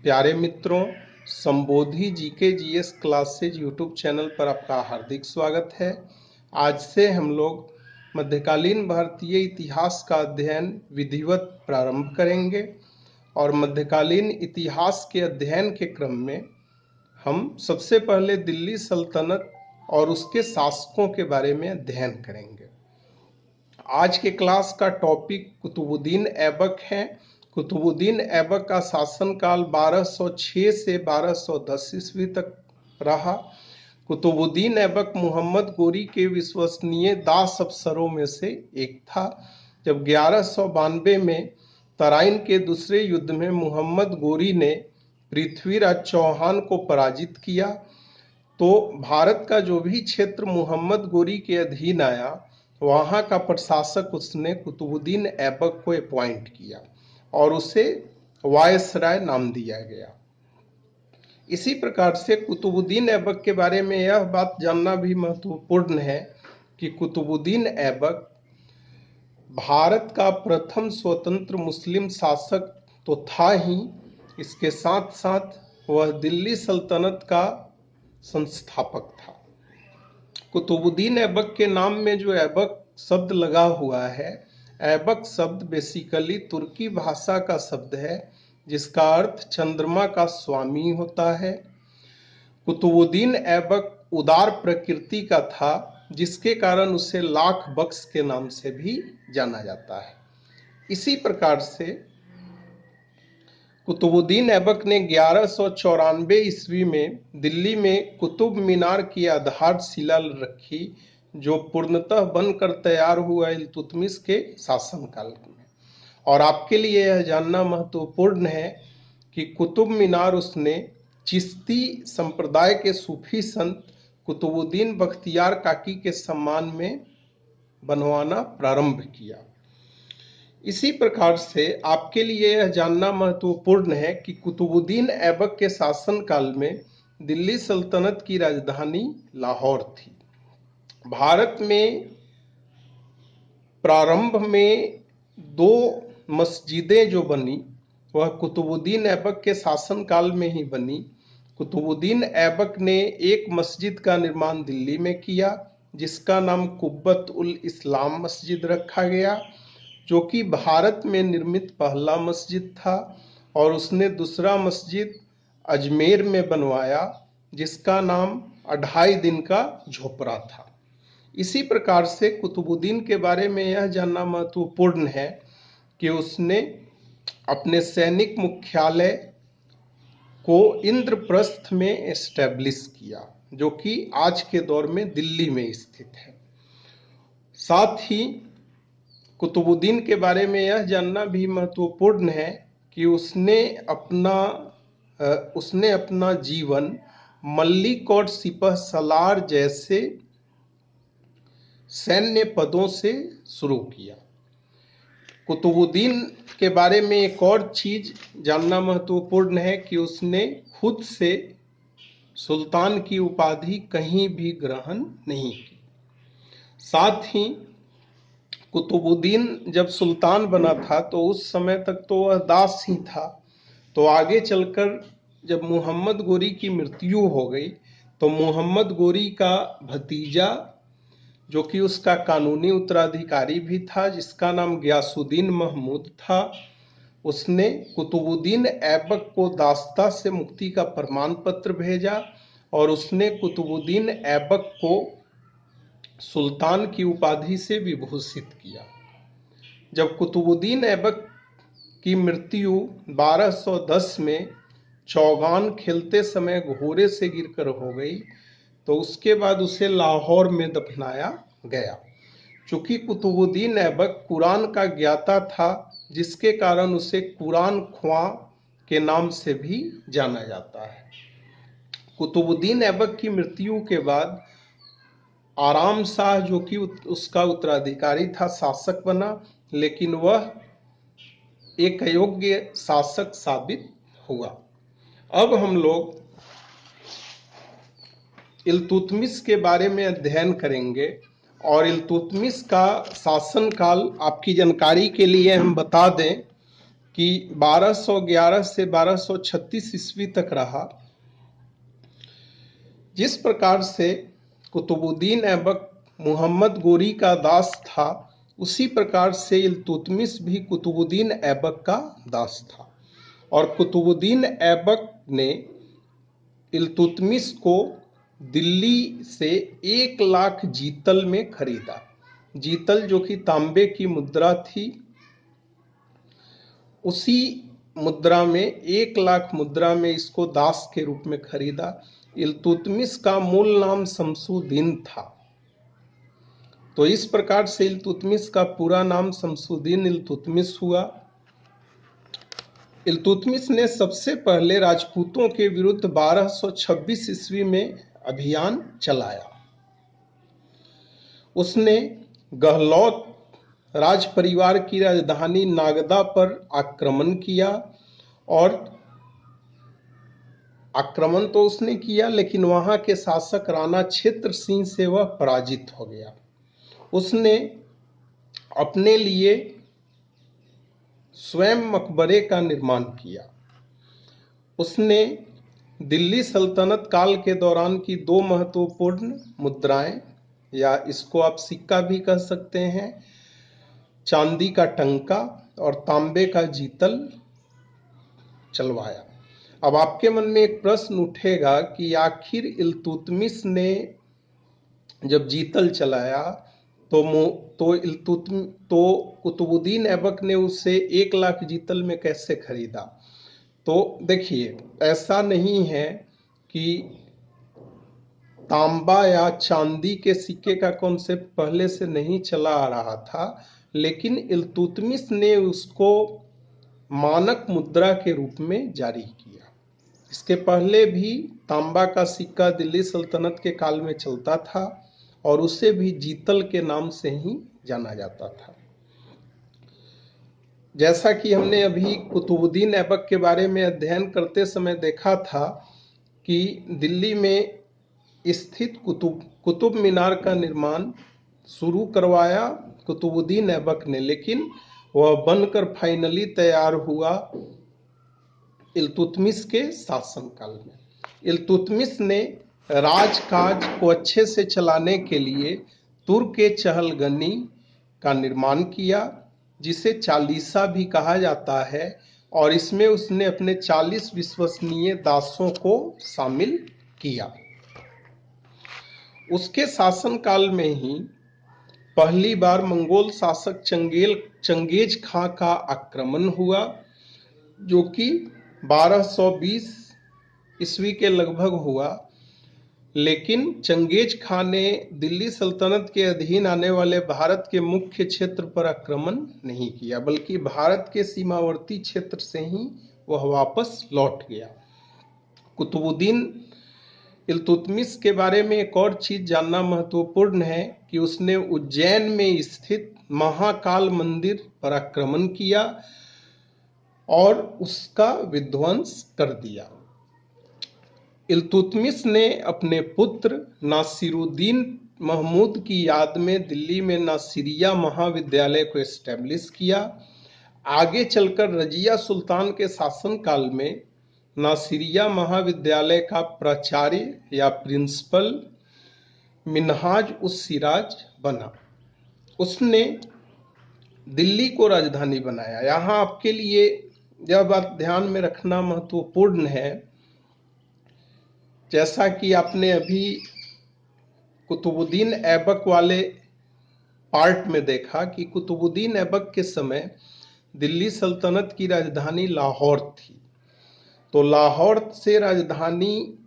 प्यारे मित्रों, Sambodhi GK GS classes YouTube channel पर आपका हार्दिक स्वागत है। आज से हम लोग मध्यकालीन भारतीय इतिहास का अध्ययन विधिवत प्रारंभ करेंगे और मध्यकालीन इतिहास के अध्ययन के क्रम में हम सबसे पहले दिल्ली सल्तनत और उसके शासकों के बारे में अध्ययन करेंगे। आज के क्लास का टॉपिक कुतुबुद्दीन ऐबक है। कुतुबुद्दीन ऐबक का शासनकाल 1206 से 1210 ईस्वी तक रहा। कुतुबुद्दीन ऐबक मोहम्मद गोरी के विश्वसनीय दास अफसरों में से एक था। जब 1192 में तराइन के दूसरे युद्ध में मोहम्मद गोरी ने पृथ्वीराज चौहान को पराजित किया तो भारत का जो भी क्षेत्र मोहम्मद गोरी के अधीन आया वहां का प्रशासक उसने कुतुबुद्दीन ऐबक को अपॉइंट किया और उसे वायसराय नाम दिया गया। इसी प्रकार से कुतुबुद्दीन ऐबक के बारे में यह बात जानना भी महत्वपूर्ण है कि कुतुबुद्दीन ऐबक भारत का प्रथम स्वतंत्र मुस्लिम शासक तो था ही, इसके साथ साथ वह दिल्ली सल्तनत का संस्थापक था। कुतुबुद्दीन ऐबक के नाम में जो ऐबक शब्द लगा हुआ है, ऐबक शब्द बेसिकली तुर्की भाषा का शब्द है जिसका अर्थ चंद्रमा का स्वामी होता है। कुतुबुद्दीन ऐबक उदार प्रकृति का था जिसके कारण उसे लाख बख्श के नाम से भी जाना जाता है। इसी प्रकार से कुतुबुद्दीन ऐबक ने 1194 ईस्वी में दिल्ली में कुतुब मीनार की आधारशिला रखी जो पूर्णतः बनकर तैयार हुआ इल्तुतमिश के शासनकाल में। और आपके लिए यह जानना महत्वपूर्ण है कि कुतुब मीनार उसने चिश्ती संप्रदाय के सूफी संत कुतुबुद्दीन बख्तियार काकी के सम्मान में बनवाना प्रारंभ किया। इसी प्रकार से आपके लिए यह जानना महत्वपूर्ण है कि कुतुबुद्दीन ऐबक के शासनकाल में दिल्ली सल्तनत की राजधानी लाहौर थी। भारत में प्रारंभ में दो मस्जिदें जो बनी वह कुतुबुद्दीन ऐबक के शासनकाल में ही बनी। कुतुबुद्दीन ऐबक ने एक मस्जिद का निर्माण दिल्ली में किया जिसका नाम कुब्बत उल इस्लाम मस्जिद रखा गया, जो कि भारत में निर्मित पहला मस्जिद था। और उसने दूसरा मस्जिद अजमेर में बनवाया जिसका नाम 2.5 दिन का झोपड़ा था। इसी प्रकार से कुतुबुद्दीन के बारे में यह जानना महत्वपूर्ण है कि उसने अपने सैनिक मुख्यालय को इंद्रप्रस्थ में एस्टेब्लिश किया जो कि आज के दौर में दिल्ली में स्थित है। साथ ही कुतुबुद्दीन के बारे में यह जानना भी महत्वपूर्ण है कि उसने अपना जीवन मल्लिक और सिपह सलार जैसे सैन्य पदों से शुरू किया। कुतुबुद्दीन के बारे में एक और चीज जानना महत्वपूर्ण है कि उसने खुद से सुल्तान की उपाधि कहीं भी ग्रहण नहीं की। साथ ही कुतुबुद्दीन जब सुल्तान बना था तो उस समय तक तो वह दास ही था। तो आगे चलकर जब मोहम्मद गोरी की मृत्यु हो गई तो मोहम्मद गोरी का भतीजा जो कि उसका कानूनी उत्तराधिकारी भी था जिसका नाम गयासुद्दीन महमूद था, उसने कुतुबुद्दीन ऐबक को दास्ता से मुक्ति का प्रमाण पत्र भेजा और उसने कुतुबुद्दीन ऐबक को सुल्तान की उपाधि से विभूषित किया। जब कुतुबुद्दीन ऐबक की मृत्यु 1210 में चौगान खेलते समय घोड़े से गिरकर हो गई तो उसके बाद उसे लाहौर में दफनाया गया। चूंकि कुतुबुद्दीन ऐबक कुरान का ज्ञाता था जिसके कारण उसे कुरान ख्वां के नाम से भी जाना जाता है। कुतुबुद्दीन ऐबक की मृत्यु के बाद आराम शाह जो कि उसका उत्तराधिकारी था शासक बना, लेकिन वह एक अयोग्य शासक साबित हुआ। अब हम लोग इल्तुतमिश के बारे में अध्ययन करेंगे और इल्तुतमिश का शासनकाल आपकी जानकारी के लिए हम बता दें कि 1211 से 1236 ईस्वी तक रहा। जिस प्रकार से कुतुबुद्दीन ऐबक मोहम्मद गोरी का दास था, उसी प्रकार से इल्तुतमिश भी कुतुबुद्दीन ऐबक का दास था। और कुतुबुद्दीन ऐबक ने इल्तुतमिश को दिल्ली से 1 लाख जीतल में खरीदा। जीतल जो कि तांबे की मुद्रा थी, उसी मुद्रा में 1 लाख मुद्रा में इसको दास के रूप में खरीदा। इल्तुतमिश का मूल नाम शमसुद्दीन था। तो इस प्रकार से इल्तुतमिश का पूरा नाम शमसुद्दीन इल्तुतमिश हुआ। इल्तुतमिश ने सबसे पहले राजपूतों के विरुद्ध 1226 ईस्वी में अभियान चलाया। उसने गहलौत राज परिवार की राजधानी नागदा पर आक्रमण किया, और आक्रमण तो उसने किया, लेकिन वहां के शासक राणा क्षेत्र सिंह से वह पराजित हो गया। उसने अपने लिए स्वयं मकबरे का निर्माण किया। उसने दिल्ली सल्तनत काल के दौरान की 2 महत्वपूर्ण मुद्राएं, या इसको आप सिक्का भी कह सकते हैं, चांदी का टंका और तांबे का जीतल चलवाया। अब आपके मन में एक प्रश्न उठेगा कि आखिर इल्तुतमिश ने जब जीतल चलाया तो कुतुबुद्दीन ऐबक ने उसे 1 लाख जीतल में कैसे खरीदा? तो देखिए, ऐसा नहीं है कि तांबा या चांदी के सिक्के का कॉन्सेप्ट पहले से नहीं चला आ रहा था, लेकिन इल्तुतमिश ने उसको मानक मुद्रा के रूप में जारी किया। इसके पहले भी तांबा का सिक्का दिल्ली सल्तनत के काल में चलता था, और उसे भी जीतल के नाम से ही जाना जाता था। जैसा कि हमने अभी कुतुबुद्दीन ऐबक के बारे में अध्ययन करते समय देखा था कि दिल्ली में स्थित कुतुब मीनार का निर्माण शुरू करवाया कुतुबुद्दीन ऐबक ने, लेकिन वह बनकर फाइनली तैयार हुआ इल्तुतमिश के शासनकाल में। इल्तुतमिश ने राजकाज को अच्छे से चलाने के लिए तुर्क-ए-चहलगनी का निर्माण किया, जिसे चालीसा भी कहा जाता है, और इसमें उसने अपने 40 विश्वसनीय दासों को शामिल किया। उसके शासनकाल में ही पहली बार मंगोल शासक चंगेज खां का आक्रमण हुआ, जो कि 1220 ईस्वी के लगभग हुआ। लेकिन चंगेज खां ने दिल्ली सल्तनत के अधीन आने वाले भारत के मुख्य क्षेत्र पर आक्रमण नहीं किया, बल्कि भारत के सीमावर्ती क्षेत्र से ही वह वापस लौट गया। कुतुबुद्दीन इल्तुतमिश के बारे में एक और चीज जानना महत्वपूर्ण है कि उसने उज्जैन में स्थित महाकाल मंदिर पर आक्रमण किया और उसका विध्वंस कर दिया। इल्तुतमिश ने अपने पुत्र नासिरुद्दीन महमूद की याद में दिल्ली में नासिरिया महाविद्यालय को एस्टेब्लिश किया। आगे चलकर रजिया सुल्तान के शासनकाल में नासिरिया महाविद्यालय का प्राचार्य या प्रिंसिपल मिन्हाज उस सिराज बना। उसने दिल्ली को राजधानी बनाया। यहाँ आपके लिए यह बात ध्यान में रखना महत्वपूर्ण है, जैसा कि आपने अभी कुतुबुद्दीन ऐबक वाले पार्ट में देखा कि कुतुबुद्दीन ऐबक के समय दिल्ली सल्तनत की राजधानी लाहौर थी। तो लाहौर से राजधानी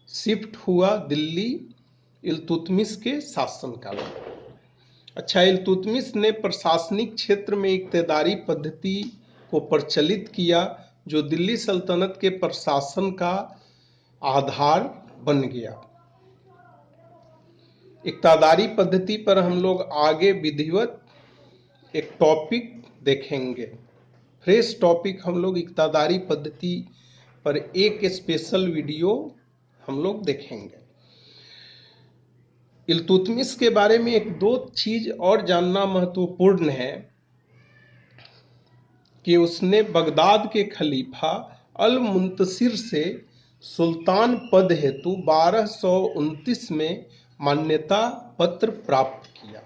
शिफ्ट हुआ दिल्ली इल्तुतमिश के शासनकाल में। अच्छा, इल्तुतमिश ने प्रशासनिक क्षेत्र में इक्तेदारी पद्धति को प्रचलित किया, जो दिल्ली सल्तनत के प्रशासन का आधार बन गया। इक्तादारी पद्धति पर हम लोग आगे विधिवत एक टॉपिक देखेंगे, फ्रेश टॉपिक। हम लोग इक्तादारी पद्धति पर एक स्पेशल वीडियो हम लोग देखेंगे। इल्तुतमिश के बारे में एक दो चीज और जानना महत्वपूर्ण है। कि उसने बगदाद के खलीफा अल मुंतसिर से सुल्तान पद हेतु 1229 में मान्यता पत्र प्राप्त किया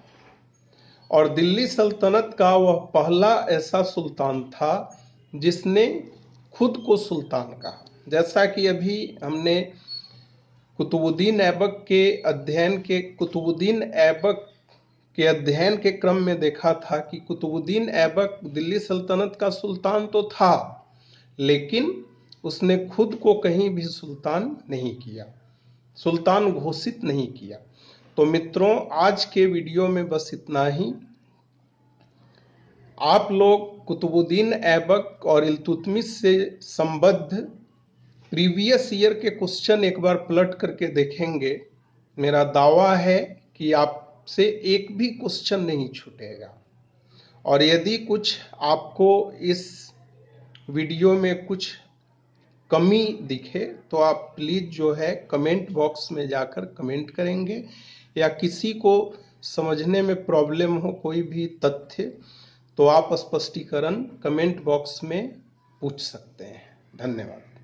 और दिल्ली सल्तनत का वह पहला ऐसा सुल्तान था जिसने खुद को सुल्तान कहा। जैसा कि अभी हमने कुतुबुद्दीन ऐबक के अध्ययन के क्रम में देखा था कि कुतुबुद्दीन ऐबक दिल्ली सल्तनत का सुल्तान तो था, लेकिन उसने खुद को कहीं भी सुल्तान नहीं किया, सुल्तान घोषित नहीं किया। तो मित्रों, आज के वीडियो में बस इतना ही। आप लोग कुतुबुद्दीन ऐबक और इल्तुतमिश से संबद्ध प्रीवियस ईयर के क्वेश्चन एक बार पलट करके देखेंगे। मेरा दावा है कि आपसे एक भी क्वेश्चन नहीं छूटेगा। और यदि कुछ आपको इस वीडियो में कुछ कमी दिखे तो आप प्लीज जो है कमेंट बॉक्स में जाकर कमेंट करेंगे, या किसी को समझने में प्रॉब्लम हो कोई भी तथ्य तो आप स्पष्टीकरण कमेंट बॉक्स में पूछ सकते हैं। धन्यवाद।